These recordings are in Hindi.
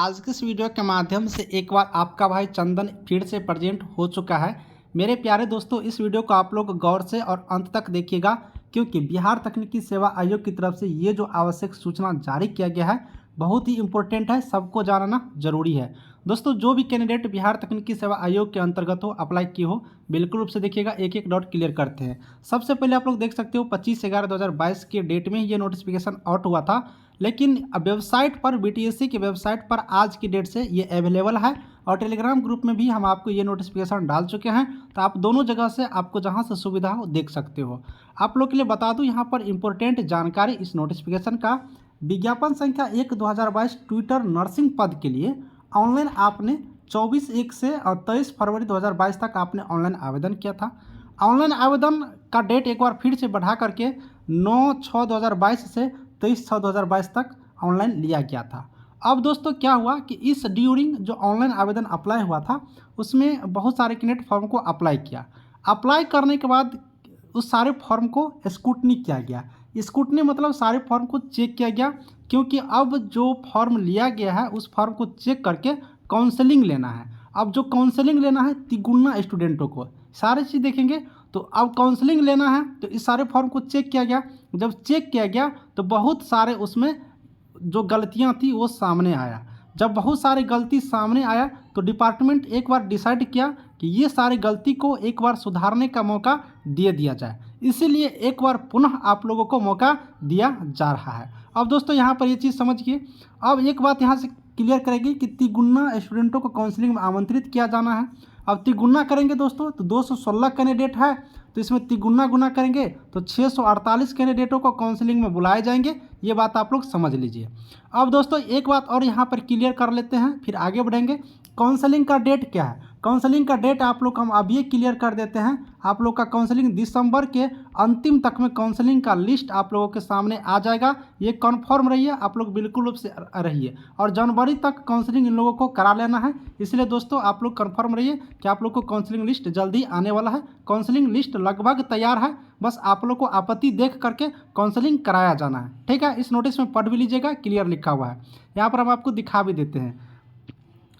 आज के इस वीडियो के माध्यम से एक बार आपका भाई चंदन फिर से प्रेजेंट हो चुका है। मेरे प्यारे दोस्तों, इस वीडियो को आप लोग गौर से और अंत तक देखिएगा, क्योंकि बिहार तकनीकी सेवा आयोग की तरफ से ये जो आवश्यक सूचना जारी किया गया है बहुत ही इम्पोर्टेंट है, सबको जानना जरूरी है। दोस्तों, जो भी कैंडिडेट बिहार तकनीकी सेवा आयोग के अंतर्गत हो, अप्लाई की हो, बिल्कुल रूप से देखिएगा। एक एक डॉट क्लियर करते हैं। सबसे पहले आप लोग देख सकते हो 25/11/2022 के डेट में ये नोटिफिकेशन आउट हुआ था, लेकिन वेबसाइट पर बीटीएससी की वेबसाइट पर आज की डेट से ये अवेलेबल है और टेलीग्राम ग्रुप में भी हम आपको ये नोटिफिकेशन डाल चुके हैं। तो आप दोनों जगह से आपको जहां से सुविधा हो देख सकते हो। आप लोग के लिए बता दूं यहाँ पर इंपॉर्टेंट जानकारी इस नोटिफिकेशन का। विज्ञापन संख्या 1/2022 ट्विटर नर्सिंग पद के लिए ऑनलाइन आपने 24/1 से और 23 फरवरी 2022 तक आपने ऑनलाइन आवेदन किया था। ऑनलाइन आवेदन का डेट एक बार फिर से बढ़ा करके 9/6/2022 से 23/6/2022 तक ऑनलाइन लिया गया था। अब दोस्तों क्या हुआ कि इस ड्यूरिंग जो ऑनलाइन आवेदन अप्लाई हुआ था उसमें बहुत सारे कैंडिडेट फॉर्म को अप्लाई किया। अप्लाई करने के बाद उस सारे फॉर्म को स्क्रूटनी किया गया। स्क्रूटनी मतलब सारे फॉर्म को चेक किया गया, क्योंकि अब जो फॉर्म लिया गया है उस फॉर्म को चेक करके काउंसलिंग लेना है। अब जो काउंसलिंग लेना है तिगुना स्टूडेंटों को, सारी चीज़ देखेंगे। तो अब काउंसलिंग लेना है तो इस सारे फॉर्म को चेक किया गया। जब चेक किया गया तो बहुत सारे उसमें जो गलतियां थी वो सामने आया। जब बहुत सारी गलती सामने आया तो डिपार्टमेंट एक बार डिसाइड किया कि ये सारी गलती को एक बार सुधारने का मौका दे दिया जाए, इसीलिए एक बार पुनः आप लोगों को मौका दिया जा रहा है। अब दोस्तों यहाँ पर ये चीज़ समझिए। अब एक बात यहाँ से क्लियर करेगी कि तिगुना स्टूडेंटों को काउंसलिंग में आमंत्रित किया जाना है। अब तिगुना करेंगे दोस्तों तो 216 कैंडिडेट है, तो इसमें तिगुना गुना करेंगे तो 648 कैंडिडेटों को काउंसलिंग में बुलाए जाएंगे। ये बात आप लोग समझ लीजिए। अब दोस्तों एक बात और यहाँ पर क्लियर कर लेते हैं, फिर आगे बढ़ेंगे। काउंसलिंग का डेट क्या है? काउंसलिंग का डेट आप लोग हम अब ये क्लियर कर देते हैं। आप लोग का काउंसलिंग दिसंबर के अंतिम तक में काउंसलिंग का लिस्ट आप लोगों के सामने आ जाएगा। ये कन्फर्म रहिए, आप लोग बिल्कुल रूप से रहिए। और जनवरी तक काउंसलिंग इन लोगों को करा लेना है, इसलिए दोस्तों आप लोग कन्फर्म रहिए कि आप लोग को काउंसलिंग लिस्ट जल्दी आने वाला है। काउंसलिंग लिस्ट लगभग तैयार है, बस आप लोग को आपत्ति देख करके काउंसलिंग कराया जाना है। ठीक है, इस नोटिस में पढ़ भी लीजिएगा, क्लियर लिखा हुआ है। यहाँ पर हम आपको दिखा भी देते हैं।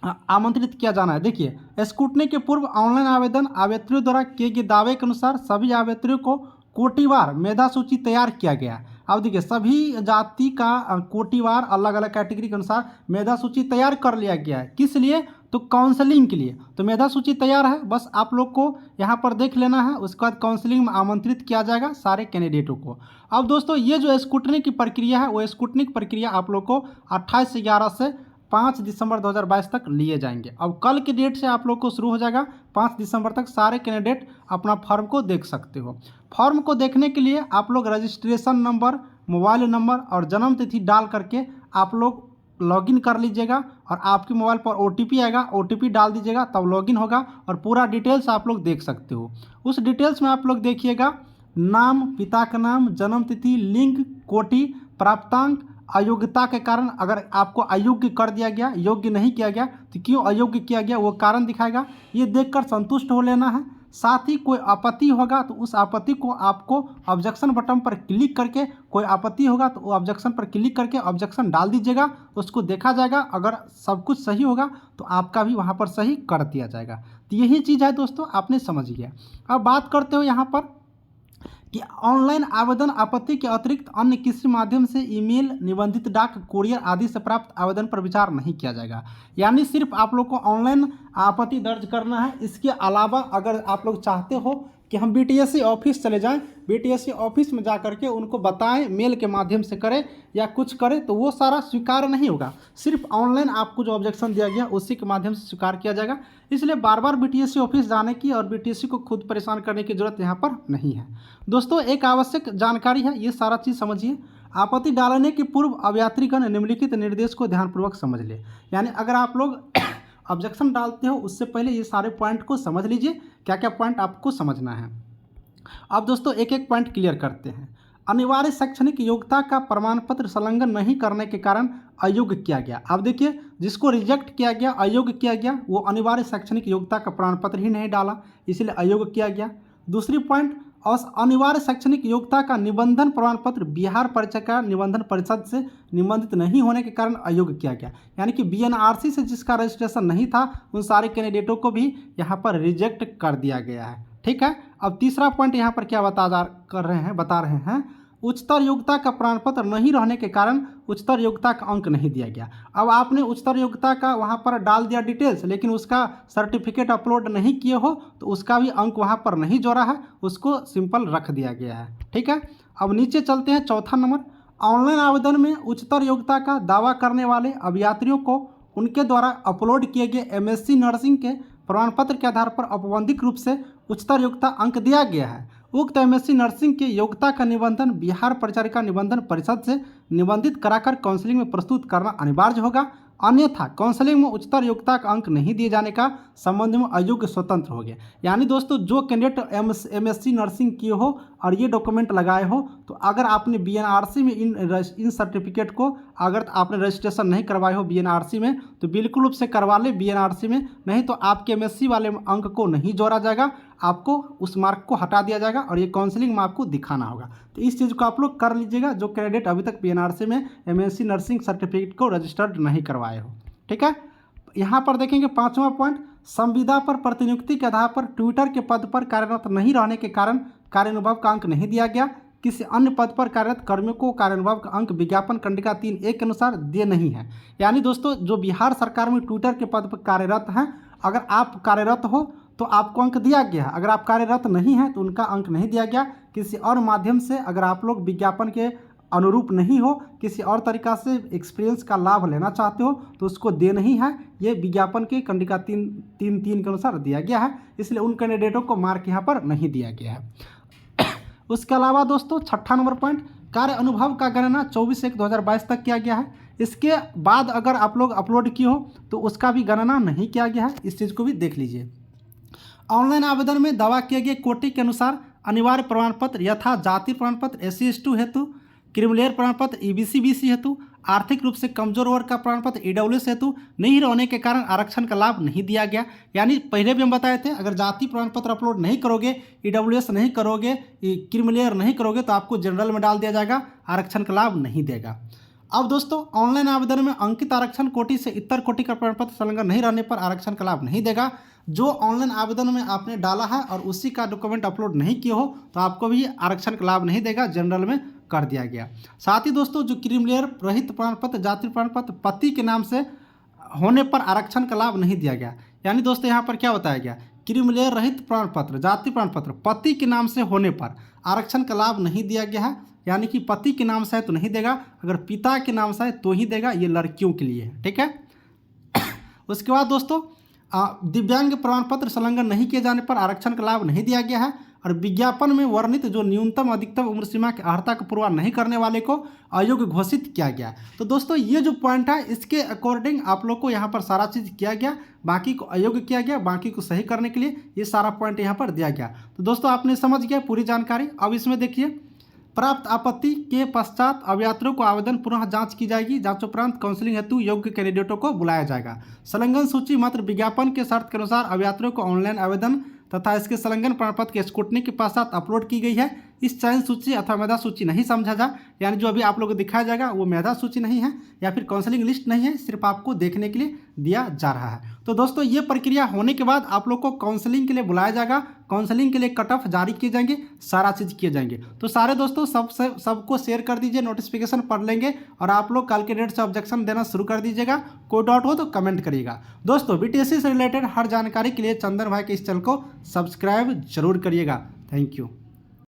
आमंत्रित किया जाना है। देखिए, स्क्रूटनी के पूर्व ऑनलाइन आवेदन आवेदकों द्वारा किए गए दावे के अनुसार सभी आवेदकों को कोटिवार मेधा सूची तैयार किया गया। अब देखिए, सभी जाति का कोटिवार अलग अलग कैटेगरी के अनुसार मेधा सूची तैयार कर लिया गया है। किस लिए? तो काउंसलिंग के लिए। तो मेधा सूची तैयार है, बस आप लोग को यहाँ पर देख लेना है। उसके बाद काउंसलिंग में आमंत्रित किया जाएगा सारे कैंडिडेटों को। अब दोस्तों ये जो स्क्रूटनी की प्रक्रिया है वो स्क्रूटनी की प्रक्रिया आप लोग को 28/11 से 5 दिसंबर 2022 तक लिए जाएंगे। अब कल की डेट से आप लोग को शुरू हो जाएगा। 5 दिसंबर तक सारे कैंडिडेट अपना फॉर्म को देख सकते हो। फॉर्म को देखने के लिए आप लोग रजिस्ट्रेशन नंबर, मोबाइल नंबर और जन्म तिथि डाल करके आप लोग लॉगिन कर लीजिएगा और आपके मोबाइल पर ओटीपी आएगा, ओटीपी डाल दीजिएगा, तब लॉगिन होगा और पूरा डिटेल्स आप लोग देख सकते हो। उस डिटेल्स में आप लोग देखिएगा नाम, पिता का नाम, जन्म तिथि, लिंग, कोटि, प्राप्तांक, अयोग्यता के कारण। अगर आपको अयोग्य कर दिया गया, योग्य नहीं किया गया तो क्यों अयोग्य किया गया वो कारण दिखाएगा। ये देखकर संतुष्ट हो लेना है। साथ ही कोई आपत्ति होगा तो उस आपत्ति को आपको ऑब्जेक्शन बटन पर क्लिक करके, कोई आपत्ति होगा तो वो ऑब्जेक्शन पर क्लिक करके ऑब्जेक्शन डाल दीजिएगा, उसको देखा जाएगा। अगर सब कुछ सही होगा तो आपका भी वहाँ पर सही कर दिया जाएगा। तो यही चीज़ है दोस्तों, आपने समझ लिया। अब बात करते हो यहाँ पर कि ऑनलाइन आवेदन आपत्ति के अतिरिक्त अन्य किसी माध्यम से ईमेल, निबंधित डाक, कुरियर आदि से प्राप्त आवेदन पर विचार नहीं किया जाएगा। यानी सिर्फ आप लोग को ऑनलाइन आपत्ति दर्ज करना है। इसके अलावा अगर आप लोग चाहते हो कि हम बीटीएससी ऑफिस चले जाएं, बीटीएससी ऑफिस में जा करके उनको बताएं, मेल के माध्यम से करें या कुछ करें, तो वो सारा स्वीकार नहीं होगा। सिर्फ ऑनलाइन आपको जो ऑब्जेक्शन दिया गया उसी के माध्यम से स्वीकार किया जाएगा। इसलिए बार बार बीटीएससी ऑफिस जाने की और बीटीएससी को खुद परेशान करने की जरूरत यहाँ पर नहीं है। दोस्तों एक आवश्यक जानकारी है, ये सारा चीज़ समझिए। आपत्ति डालने के पूर्व अभ्यर्थीगण निम्नलिखित निर्देश को ध्यानपूर्वक समझ ले। यानी अगर आप लोग ऑब्जेक्शन डालते हो उससे पहले ये सारे पॉइंट को समझ लीजिए, क्या क्या पॉइंट आपको समझना है। अब दोस्तों एक एक पॉइंट क्लियर करते हैं। अनिवार्य शैक्षणिक योग्यता का प्रमाण पत्र संलग्न नहीं करने के कारण अयोग्य किया गया। अब देखिए, जिसको रिजेक्ट किया गया, अयोग्य किया गया, वो अनिवार्य शैक्षणिक योग्यता का प्रमाण पत्र ही नहीं डाला, इसलिए अयोग्य किया गया। दूसरी पॉइंट, और अनिवार्य शैक्षणिक योग्यता का निबंधन प्रमाण पत्र बिहार परीक्षा का निबंधन परिषद से निबंधित नहीं होने के कारण अयोग्य किया गया। यानी कि बीएनआरसी से जिसका रजिस्ट्रेशन नहीं था उन सारे कैंडिडेटों को भी यहाँ पर रिजेक्ट कर दिया गया है। ठीक है, अब तीसरा पॉइंट यहाँ पर क्या बता रहे हैं उच्चतर योग्यता का प्रमाण पत्र नहीं रहने के कारण उच्चतर योग्यता का अंक नहीं दिया गया। अब आपने उच्चतर योग्यता का वहाँ पर डाल दिया डिटेल्स, लेकिन उसका सर्टिफिकेट अपलोड नहीं किए हो तो उसका भी अंक वहाँ पर नहीं जोड़ा है, उसको सिंपल रख दिया गया है। ठीक है, अब नीचे चलते हैं। चौथा नंबर, ऑनलाइन आवेदन में उच्चतर योग्यता का दावा करने वाले अभ्यर्थियों को उनके द्वारा अपलोड किए गए एमएससी नर्सिंग के प्रमाण पत्र के आधार पर औपबंधिक रूप से उच्चतर योग्यता अंक दिया गया है। उक्त एमएससी नर्सिंग के योग्यता का निबंधन बिहार परिचारिका निबंधन परिषद से निबंधित कराकर काउंसलिंग में प्रस्तुत करना अनिवार्य होगा, अन्यथा काउंसलिंग में उच्चतर योग्यता का अंक नहीं दिए जाने का संबंध में अयोग्य स्वतंत्र हो गया। यानी दोस्तों जो कैंडिडेट एमएससी नर्सिंग किए हो और ये डॉक्यूमेंट लगाए हो तो अगर आपने बीएनआरसी में इन सर्टिफिकेट को अगर आपने रजिस्ट्रेशन नहीं करवाए हो बीएनआरसी में तो बिल्कुल रूप से करवा ले बीएनआरसी में, नहीं तो आपके एमएससी वाले अंक को नहीं जोड़ा जाएगा, आपको उस मार्क को हटा दिया जाएगा और ये काउंसलिंग में आपको दिखाना होगा। तो इस चीज़ को आप लोग कर लीजिएगा जो कैंडिडेट अभी तक बीएनआरसी में एमएससी नर्सिंग सर्टिफिकेट को रजिस्टर्ड नहीं करवाए हो। ठीक है, यहाँ पर देखेंगे पांचवा पॉइंट, संविदा पर प्रतिनियुक्ति के आधार पर ट्विटर के पद पर कार्यरत नहीं रहने के कारण कार्यानुभव का अंक नहीं दिया गया। किसी अन्य पद पर कार्यरत कर्मियों को कार्यानुभव का अंक विज्ञापन कंडिका 3(1) के अनुसार दिए नहीं है। यानी दोस्तों जो बिहार सरकार में ट्विटर के पद पर कार्यरत हैं, अगर आप कार्यरत हो तो आपको अंक दिया गया है, अगर आप कार्यरत नहीं हैं तो उनका अंक नहीं दिया गया। किसी और माध्यम से अगर आप लोग विज्ञापन के अनुरूप नहीं हो, किसी और तरीका से एक्सपीरियंस का लाभ लेना चाहते हो तो उसको दे नहीं है, ये विज्ञापन के कंडिका 3(3) के अनुसार दिया गया है, इसलिए उन कैंडिडेटों को मार्क यहाँ पर नहीं दिया गया है। उसके अलावा दोस्तों छठा नंबर पॉइंट, कार्य अनुभव का गणना 24/1/2022 तक किया गया है। इसके बाद अगर आप लोग अपलोड किए हो तो उसका भी गणना नहीं किया गया है, इस चीज़ को भी देख लीजिए। ऑनलाइन आवेदन में दावा किए गए कोटि के अनुसार अनिवार्य प्रमाण पत्र यथा जाति प्रमाण पत्र SC/ST हेतु, क्रीमिलेयर प्रमाण पत्र EBC/BC हेतु, आर्थिक रूप से कमजोर वर्ग का प्रमाण पत्र EWS हेतु नहीं रहने के कारण आरक्षण का लाभ नहीं दिया गया। यानी पहले भी हम बताए थे अगर जाति प्रमाण पत्र अपलोड नहीं करोगे, EWS नहीं करोगे, क्रीमिलेयर नहीं करोगे तो आपको जनरल में डाल दिया जाएगा, आरक्षण का लाभ नहीं देगा। अब दोस्तों ऑनलाइन आवेदन में अंकित आरक्षण कोटि से इतर कोटि का प्रमाण पत्र संलग्न नहीं रहने पर आरक्षण का लाभ नहीं देगा। जो ऑनलाइन आवेदन में आपने डाला है और उसी का डॉक्यूमेंट अपलोड नहीं किए हो तो आपको भी आरक्षण का लाभ नहीं देगा, जनरल में कर दिया गया। साथ ही दोस्तों जो क्रीमिलेयर रहित प्रमाण पत्र, जाति प्रमाण पत्र पति के नाम से होने पर आरक्षण का लाभ नहीं दिया गया। यानी दोस्तों यहाँ पर क्या बताया गया, क्रीमिलेयर रहित प्रमाण पत्र, जाति प्रमाण पत्र पति के नाम से होने पर आरक्षण का लाभ नहीं दिया गया है। यानी कि पति के नाम से है तो नहीं देगा, अगर पिता के नाम से है तो ही देगा, ये लड़कियों के लिए है। ठीक है, उसके बाद दोस्तों दिव्यांग प्रमाण पत्र संलग्न नहीं किए जाने पर आरक्षण का लाभ नहीं दिया गया है। और विज्ञापन में वर्णित जो न्यूनतम अधिकतम उम्र सीमा की अर्हता का पूर्वाह नहीं करने वाले को अयोग्य घोषित किया गया। तो दोस्तों ये जो पॉइंट है इसके अकॉर्डिंग आप लोग को यहाँ पर सारा चीज़ किया गया, बाकी को अयोग्य किया गया, बाकी को सही करने के लिए ये सारा पॉइंट यहाँ पर दिया गया। तो दोस्तों आपने समझ गया पूरी जानकारी। अब इसमें देखिए, प्राप्त आपत्ति के पश्चात अभ्यर्थियों को आवेदन पुनः जांच की जाएगी। जांच उपरांत काउंसलिंग हेतु योग्य कैंडिडेटों को बुलाया जाएगा। संलग्न सूची मात्र विज्ञापन के शर्त के अनुसार अभ्यर्थियों को ऑनलाइन आवेदन तथा इसके संलग्न प्रमाण पत्र के स्क्रूटनी के पश्चात अपलोड की गई है। इस चयन सूची अथवा मेधा सूची नहीं समझा जा, यानी जो अभी आप लोगों को दिखाया जाएगा वो मेधा सूची नहीं है या फिर काउंसलिंग लिस्ट नहीं है, सिर्फ आपको देखने के लिए दिया जा रहा है। तो दोस्तों ये प्रक्रिया होने के बाद आप लोग को काउंसलिंग के लिए बुलाया जाएगा, काउंसलिंग के लिए कट ऑफ जारी किए जाएंगे, सारा चीज़ किए जाएंगे। तो सारे दोस्तों सबको शेयर कर दीजिए, नोटिफिकेशन पढ़ लेंगे और आप लोग कल के डेट से ऑब्जेक्शन देना शुरू कर दीजिएगा। कोई डाउट हो तो कमेंट करिएगा। दोस्तों BTSC से रिलेटेड हर जानकारी के लिए चंदन भाई के इस चैनल को सब्सक्राइब जरूर करिएगा। Thank you.